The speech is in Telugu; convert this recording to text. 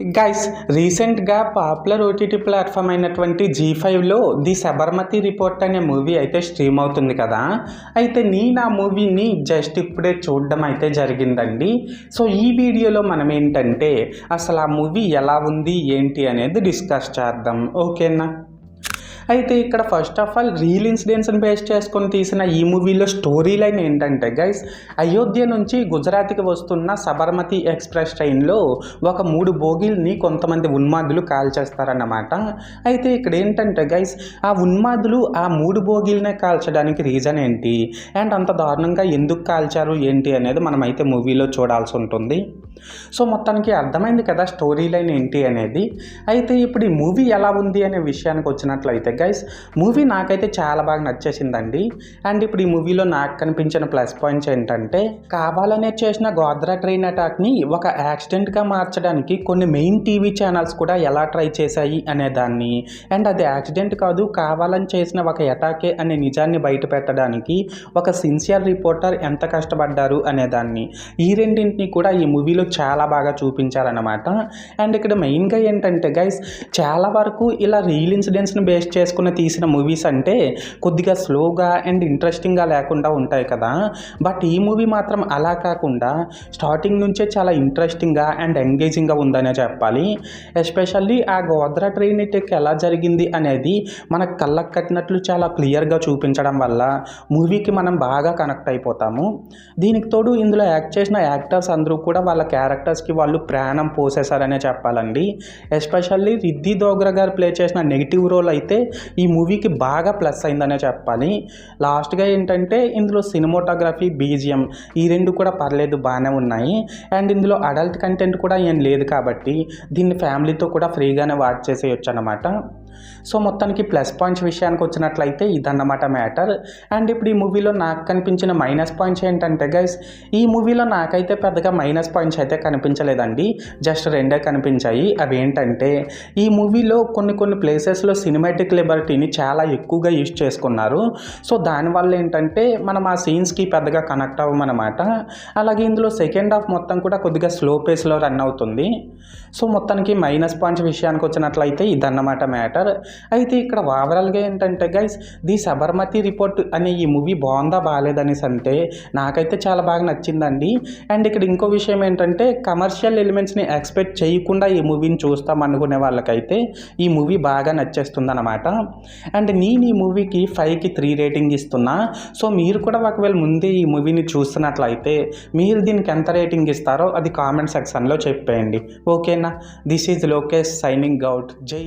గైస్, రీసెంట్గా పాపులర్ ఓటీటీ ప్లాట్ఫామ్ అయినటువంటి జీ5లో ది సబర్మతి రిపోర్ట్ అనే మూవీ అయితే స్ట్రీమ్ అవుతుంది కదా. అయితే నేను ఆ మూవీని జస్ట్ ఇప్పుడే చూడడం అయితే జరిగిందండి. సో ఈ వీడియోలో మనం ఏంటంటే అసలు ఆ మూవీ ఎలా ఉంది ఏంటి అనేది డిస్కస్ చేద్దాం, ఓకేనా. అయితే ఇక్కడ ఫస్ట్ ఆఫ్ ఆల్ రియల్ ఇన్సిడెంట్స్ని బేస్ చేసుకొని తీసిన ఈ మూవీలో స్టోరీ లైన్ ఏంటంటే గైస్, అయోధ్య నుంచి గుజరాత్కి వస్తున్న సబర్మతి ఎక్స్ప్రెస్ ట్రైన్లో ఒక 3 బోగీల్ని కొంతమంది ఉన్మాదులు కాల్చేస్తారన్నమాట. అయితే ఇక్కడ ఏంటంటే గైస్, ఆ ఉన్మాదులు ఆ 3 బోగీలనే కాల్చడానికి రీజన్ ఏంటి అండ్ అంత దారుణంగా ఎందుకు కాల్చారు ఏంటి అనేది మనమైతే మూవీలో చూడాల్సి ఉంటుంది. సో మొత్తానికి అర్థమైంది కదా స్టోరీ లైన్ ఏంటి అనేది. అయితే ఇప్పుడు ఈ మూవీ ఎలా ఉంది అనే విషయానికి వచ్చినట్లయితే గైస్, మూవీ నాకైతే చాలా బాగా నచ్చేసిందండి. అండ్ ఇప్పుడు ఈ మూవీలో నాకు కనిపించిన ప్లస్ పాయింట్స్ ఏంటంటే, కావాలనే చేసిన గోద్రా ట్రైన్ అటాక్ని ఒక యాక్సిడెంట్గా మార్చడానికి కొన్ని మెయిన్ టీవీ ఛానల్స్ కూడా ఎలా ట్రై చేశాయి అనే దాన్ని, అండ్ అది యాక్సిడెంట్ కాదు కావాలని చేసిన ఒక అటాకే అనే నిజాన్ని బయట పెట్టడానికి ఒక సిన్సియర్ రిపోర్టర్ ఎంత కష్టపడ్డారు అనే దాన్ని, ఈ రెండింటిని కూడా ఈ మూవీలో చాలా బాగా చూపించారన్నమాట. అండ్ ఇక్కడ మెయిన్గా ఏంటంటే గైస్, చాలా వరకు ఇలా రియల్ ఇన్సిడెంట్స్ని బేస్ చేసుకుని తీసిన మూవీస్ అంటే కొద్దిగా స్లోగా అండ్ ఇంట్రెస్టింగ్గా లేకుండా ఉంటాయి కదా. బట్ ఈ మూవీ మాత్రం అలా కాకుండా స్టార్టింగ్ నుంచే చాలా ఇంట్రెస్టింగ్గా అండ్ ఎంగేజింగ్గా ఉందనే చెప్పాలి. ఎస్పెషల్లీ ఆ గోద్రా ట్రైన్ అటాక్ ఎలా జరిగింది అనేది మనకు కళ్ళకు కట్టినట్లు చాలా క్లియర్గా చూపించడం వల్ల మూవీకి మనం బాగా కనెక్ట్ అయిపోతాము. దీనికి తోడు ఇందులో యాక్ట్ చేసిన యాక్టర్స్ అందరూ కూడా వాళ్ళ క్యారెక్టర్స్కి వాళ్ళు ప్రాణం పోసేశారనే చెప్పాలండి. ఎస్పెషల్లీ రిద్ధి దోగ్రా గారు ప్లే చేసిన నెగిటివ్ రోల్ అయితే ఈ మూవీకి బాగా ప్లస్ అయిందనే చెప్పాలి. లాస్ట్గా ఏంటంటే ఇందులో సినిమాటోగ్రఫీ, బీజిఎం ఈ రెండు కూడా పర్లేదు, బాగానే ఉన్నాయి. అండ్ ఇందులో అడల్ట్ కంటెంట్ కూడా ఏం లేదు కాబట్టి దీన్ని ఫ్యామిలీతో కూడా ఫ్రీగానే వాచ్ చేసేయచ్చు అన్నమాట. సో మొత్తానికి ప్లస్ పాయింట్స్ విషయానికి వచ్చినట్లయితే ఇదన్నమాట మ్యాటర్. అండ్ ఇప్పుడు ఈ మూవీలో నాకు కనిపించిన మైనస్ పాయింట్స్ ఏంటంటే గైస్, ఈ మూవీలో నాకైతే పెద్దగా మైనస్ పాయింట్స్ అయితే కనిపించలేదండి, జస్ట్ రెండే కనిపించాయి. అవి ఏంటంటే, ఈ మూవీలో కొన్ని ప్లేసెస్లో సినిమాటిక్ లిబర్టీని చాలా ఎక్కువగా యూజ్ చేసుకున్నారు. సో దానివల్ల ఏంటంటే మనం ఆ సీన్స్కి పెద్దగా కనెక్ట్ అవ్వమన్నమాట. అలాగే ఇందులో సెకండ్ హాఫ్ మొత్తం కూడా కొద్దిగా స్లో పేస్లో రన్ అవుతుంది. సో మొత్తానికి మైనస్ పాయింట్స్ విషయానికి వచ్చినట్లయితే ఇదన్నమాట మ్యాటర్. అయితే ఇక్కడ ఓవరాల్గా ఏంటంటే గైస్, ది సబర్మతి రిపోర్ట్ అనే ఈ మూవీ బాగుందా బాగాలేదనేసి అంటే నాకైతే చాలా బాగా నచ్చిందండి. అండ్ ఇక్కడ ఇంకో విషయం ఏంటంటే, కమర్షియల్ ఎలిమెంట్స్ని ఎక్స్పెక్ట్ చేయకుండా ఈ మూవీని చూస్తాం అనుకునే వాళ్ళకైతే ఈ మూవీ బాగా నచ్చేస్తుంది అనమాట. అండ్ నేను ఈ మూవీకి 5కి 3 రేటింగ్ ఇస్తున్నా. సో మీరు కూడా ఒకవేళ ముందే ఈ మూవీని చూస్తున్నట్లయితే మీరు దీనికి ఎంత రేటింగ్ ఇస్తారో అది కామెంట్ సెక్షన్లో చెప్పేయండి, ఓకేనా. This is Lokesh signing out. జై